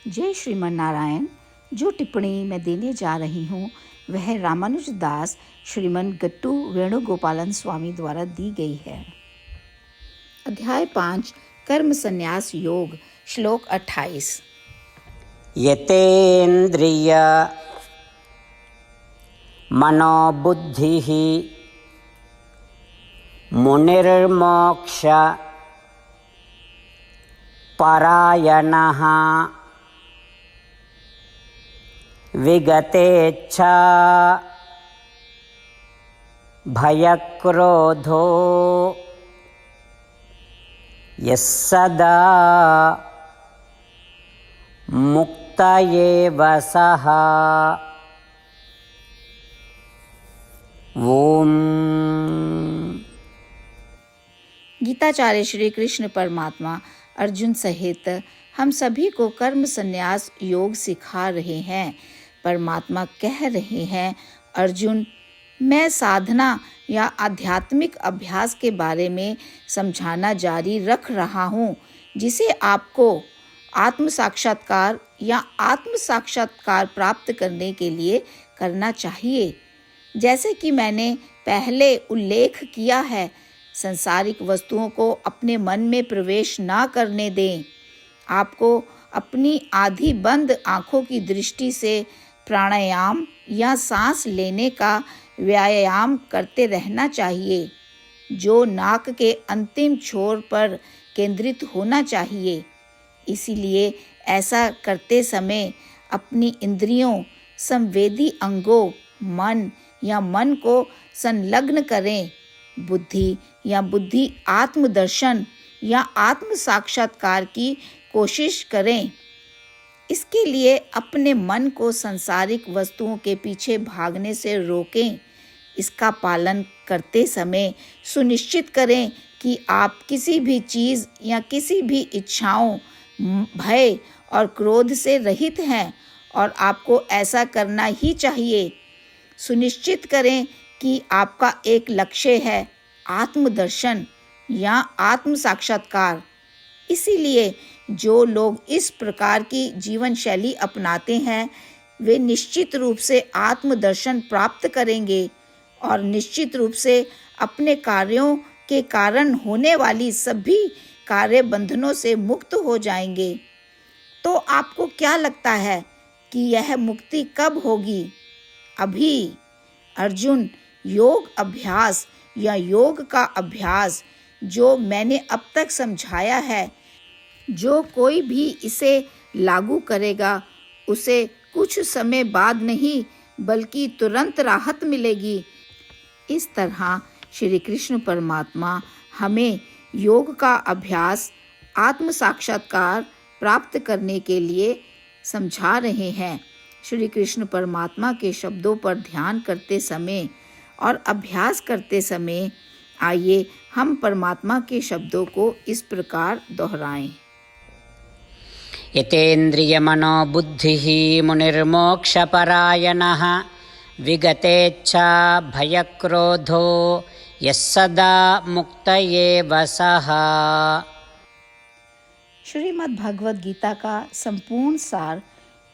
जय श्रीमन नारायण। जो टिप्पणी मैं देने जा रही हूँ वह रामानुज दास श्रीमन गट्टू वेणुगोपालन स्वामी द्वारा दी गई है। अध्याय 5 कर्म संन्यास योग, श्लोक 28। यतेन्द्रिय मनोबुद्धिः मुनिर्मोक्ष परायणः विगतेच्छा भयक्रोधो यः सदा मुक्त एव सः। ओम। गीताचार्य श्री कृष्ण परमात्मा अर्जुन सहित हम सभी को कर्म संन्यास योग सिखा रहे हैं। परमात्मा कह रहे हैं, अर्जुन, मैं साधना या आध्यात्मिक अभ्यास के बारे में समझाना जारी रख रहा हूँ, जिसे आपको आत्म साक्षात्कार या आत्म साक्षात्कार प्राप्त करने के लिए करना चाहिए। जैसे कि मैंने पहले उल्लेख किया है, संसारिक वस्तुओं को अपने मन में प्रवेश ना करने दें। आपको अपनी आधी बंद आंखों की दृष्टि से प्राणायाम या सांस लेने का व्यायाम करते रहना चाहिए, जो नाक के अंतिम छोर पर केंद्रित होना चाहिए। इसीलिए ऐसा करते समय अपनी इंद्रियों, संवेदी अंगों, मन या मन को संलग्न करें। बुद्धि या बुद्धि आत्मदर्शन या आत्म साक्षात्कार की कोशिश करें। इसके लिए अपने मन को सांसारिक वस्तुओं के पीछे भागने से रोकें। इसका पालन करते समय सुनिश्चित करें कि आप किसी भी चीज़ या किसी भी इच्छाओं, भय और क्रोध से रहित हैं, और आपको ऐसा करना ही चाहिए। सुनिश्चित करें कि आपका एक लक्ष्य है, आत्मदर्शन या आत्म साक्षात्कार। इसीलिए जो लोग इस प्रकार की जीवन शैली अपनाते हैं, वे निश्चित रूप से आत्मदर्शन प्राप्त करेंगे और निश्चित रूप से अपने कार्यों के कारण होने वाली सभी कार्य बंधनों से मुक्त हो जाएंगे। तो आपको क्या लगता है कि यह मुक्ति कब होगी? अभी। अर्जुन, योग अभ्यास या योग का अभ्यास जो मैंने अब तक समझाया है, जो कोई भी इसे लागू करेगा उसे कुछ समय बाद नहीं बल्कि तुरंत राहत मिलेगी। इस तरह श्री कृष्ण परमात्मा हमें योग का अभ्यास, आत्म साक्षात्कार प्राप्त करने के लिए समझा रहे हैं। श्री कृष्ण परमात्मा के शब्दों पर ध्यान करते समय और अभ्यास करते समय आइए हम परमात्मा के शब्दों को इस प्रकार दोहराएं। यतेन्द्रिय मनोबुद्धिः मुनिर्मोक्षपरायणः विगतेच्छा भयक्रोधो यः सदा मुक्त एव सः। श्रीमद् भगवद गीता का संपूर्ण सार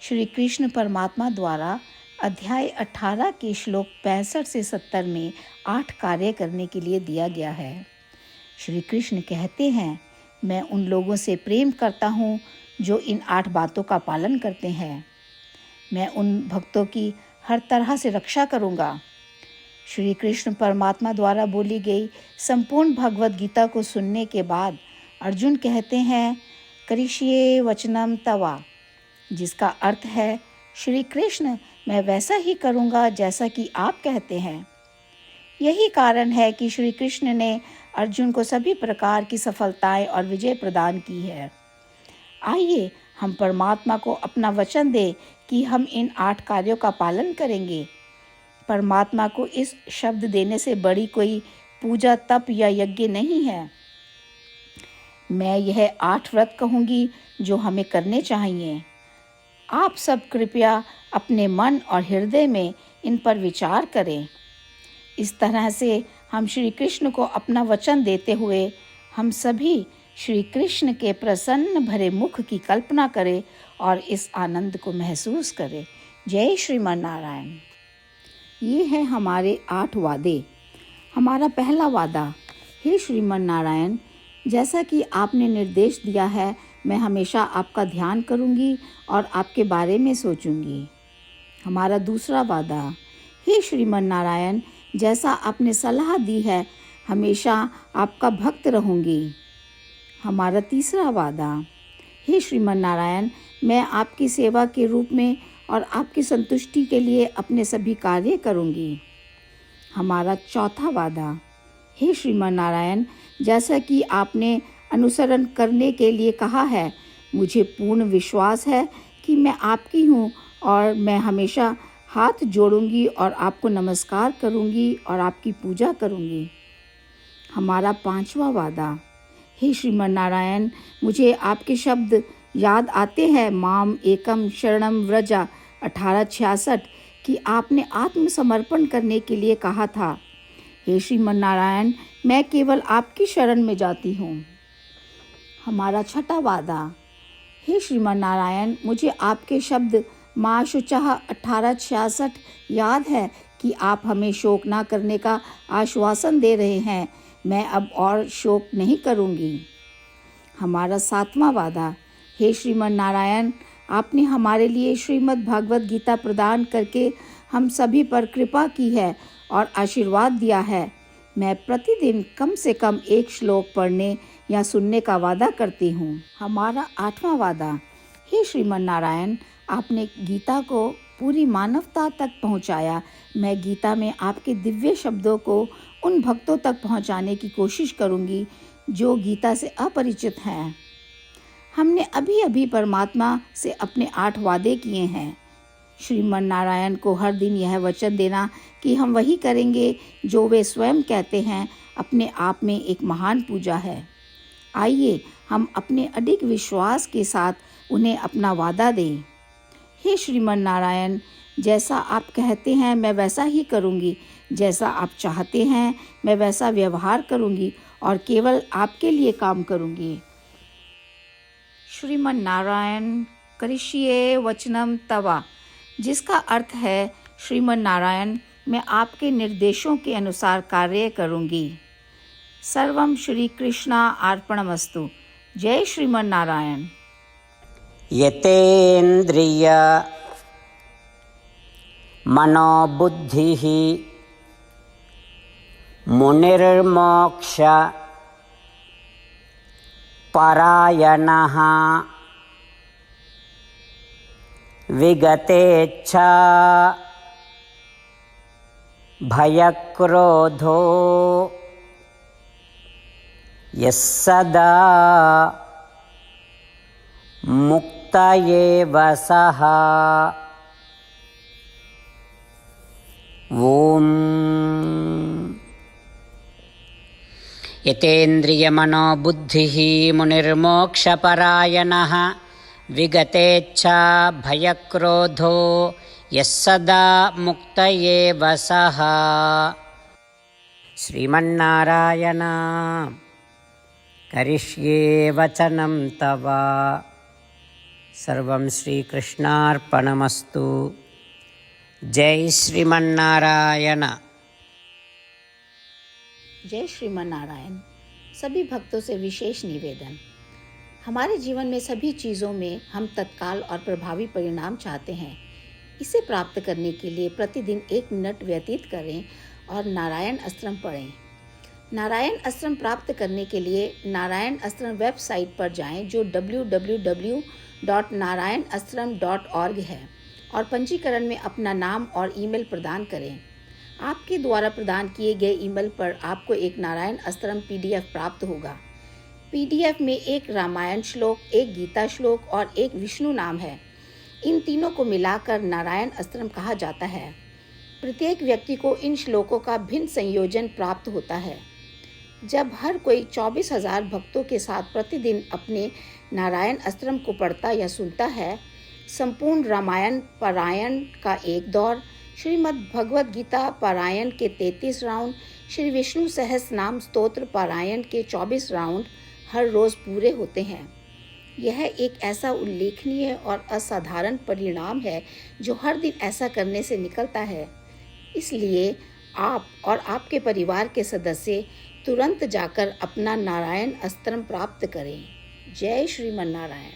श्री कृष्ण परमात्मा द्वारा अध्याय 18 के श्लोक 65 से 70 में 8 कार्य करने के लिए दिया गया है। श्री कृष्ण कहते हैं, मैं उन लोगों से प्रेम करता हूँ जो इन 8 बातों का पालन करते हैं। मैं उन भक्तों की हर तरह से रक्षा करूँगा। श्री कृष्ण परमात्मा द्वारा बोली गई संपूर्ण भगवद गीता को सुनने के बाद अर्जुन कहते हैं, करिष्ये वचनम तवा, जिसका अर्थ है, श्री कृष्ण, मैं वैसा ही करूँगा जैसा कि आप कहते हैं। यही कारण है कि श्री कृष्ण ने अर्जुन को सभी प्रकार की सफलताएं और विजय प्रदान की है। आइए हम परमात्मा को अपना वचन दें कि हम इन 8 कार्यों का पालन करेंगे। परमात्मा को इस शब्द देने से बड़ी कोई पूजा, तप या यज्ञ नहीं है। मैं यह 8 व्रत कहूँगी जो हमें करने चाहिए। आप सब कृपया अपने मन और हृदय में इन पर विचार करें। इस तरह से हम श्री कृष्ण को अपना वचन देते हुए हम सभी श्री कृष्ण के प्रसन्न भरे मुख की कल्पना करें और इस आनंद को महसूस करें। जय श्रीमन नारायण। ये है हमारे 8 वादे। हमारा पहला वादा, हे श्रीमन नारायण, जैसा कि आपने निर्देश दिया है, मैं हमेशा आपका ध्यान करूंगी और आपके बारे में सोचूंगी। हमारा दूसरा वादा, हे श्रीमन नारायण, जैसा आपने सलाह दी है, हमेशा आपका भक्त रहूंगी। हमारा तीसरा वादा, हे श्रीमन नारायण, मैं आपकी सेवा के रूप में और आपकी संतुष्टि के लिए अपने सभी कार्य करूंगी। हमारा चौथा वादा, हे श्रीमन नारायण, जैसा कि आपने अनुसरण करने के लिए कहा है, मुझे पूर्ण विश्वास है कि मैं आपकी हूँ और मैं हमेशा हाथ जोड़ूंगी और आपको नमस्कार करूंगी और आपकी पूजा करूंगी। हमारा 5वां वादा, हे श्रीमन नारायण, मुझे आपके शब्द याद आते हैं, माम एकम शरणम व्रजा 1866, कि आपने आत्मसमर्पण करने के लिए कहा था। हे श्रीमन नारायण, मैं केवल आपकी शरण में जाती हूँ। हमारा 6वां वादा, हे श्रीमन नारायण, मुझे आपके शब्द माँ शुचः 1866 याद है कि आप हमें शोक ना करने का आश्वासन दे रहे हैं। मैं अब और शोक नहीं करूँगी। हमारा 7वां वादा, हे श्रीमन नारायण, आपने हमारे लिए श्रीमद् भागवत गीता प्रदान करके हम सभी पर कृपा की है और आशीर्वाद दिया है। मैं प्रतिदिन कम से कम 1 श्लोक पढ़ने या सुनने का वादा करती हूँ। हमारा 8वां वादा, हे श्रीमन नारायण, आपने गीता को पूरी मानवता तक पहुँचाया। मैं गीता में आपके दिव्य शब्दों को उन भक्तों तक पहुँचाने की कोशिश करूँगी जो गीता से अपरिचित हैं। हमने अभी अभी परमात्मा से अपने 8 वादे किए हैं। श्रीमन नारायण को हर दिन यह वचन देना कि हम वही करेंगे जो वे स्वयं कहते हैं, अपने आप में एक महान पूजा है। आइए हम अपने अडिग विश्वास के साथ उन्हें अपना वादा दें। हे श्रीमन नारायण, जैसा आप कहते हैं मैं वैसा ही करूँगी, जैसा आप चाहते हैं मैं वैसा व्यवहार करूँगी और केवल आपके लिए काम करूँगी। श्रीमन नारायण करिष्ये वचनम तवा, जिसका अर्थ है, श्रीमन नारायण, मैं आपके निर्देशों के अनुसार कार्य करूँगी। सर्वम श्री कृष्णा अर्पणमस्तु। जय श्रीमन नारायण। यतेन्द्रिय मनोबुद्धिः मुनिर्मोक्ष परायणः विगतेच्छा भयक्रोधो यः सदा मुक्त एव सः। ॐ यतेन्द्रियमनोबुद्धिः मुनिर्मोक्षपरायणः विगतेच्छा भयक्रोधो यः सदा मुक्त एव सः। श्रीमन्नारायण करिष्ये वचनं तव। सर्वं श्रीकृष्णार्पणमस्तु। जय श्रीमन्नारायण। जय श्रीमन नारायण। सभी भक्तों से विशेष निवेदन, हमारे जीवन में सभी चीज़ों में हम तत्काल और प्रभावी परिणाम चाहते हैं। इसे प्राप्त करने के लिए प्रतिदिन 1 मिनट व्यतीत करें और नारायण अस्त्रम पढ़ें। नारायण अस्त्रम प्राप्त करने के लिए नारायण अस्त्रम वेबसाइट पर जाएं, जो www.narayanastram.org है, और पंजीकरण में अपना नाम और ईमेल प्रदान करें। आपके द्वारा प्रदान किए गए ईमेल पर आपको एक नारायण अस्त्रम PDF प्राप्त होगा। PDF में 1 रामायण श्लोक, 1 गीता श्लोक और 1 विष्णु नाम है। इन तीनों को मिलाकर नारायण अस्त्रम कहा जाता है। प्रत्येक व्यक्ति को इन श्लोकों का भिन्न संयोजन प्राप्त होता है। जब हर कोई 24,000 भक्तों के साथ प्रतिदिन अपने नारायण अस्त्रम को पढ़ता या सुनता है, संपूर्ण रामायण पारायण का 1 दौर, श्रीमद् भगवद गीता पारायण के 33 राउंड, श्री विष्णु सहस्त्र नाम स्तोत्र पारायण के 24 राउंड हर रोज़ पूरे होते हैं। यह एक ऐसा उल्लेखनीय और असाधारण परिणाम है जो हर दिन ऐसा करने से निकलता है। इसलिए आप और आपके परिवार के सदस्य तुरंत जाकर अपना नारायण अस्त्रम प्राप्त करें। जय श्रीमन नारायण।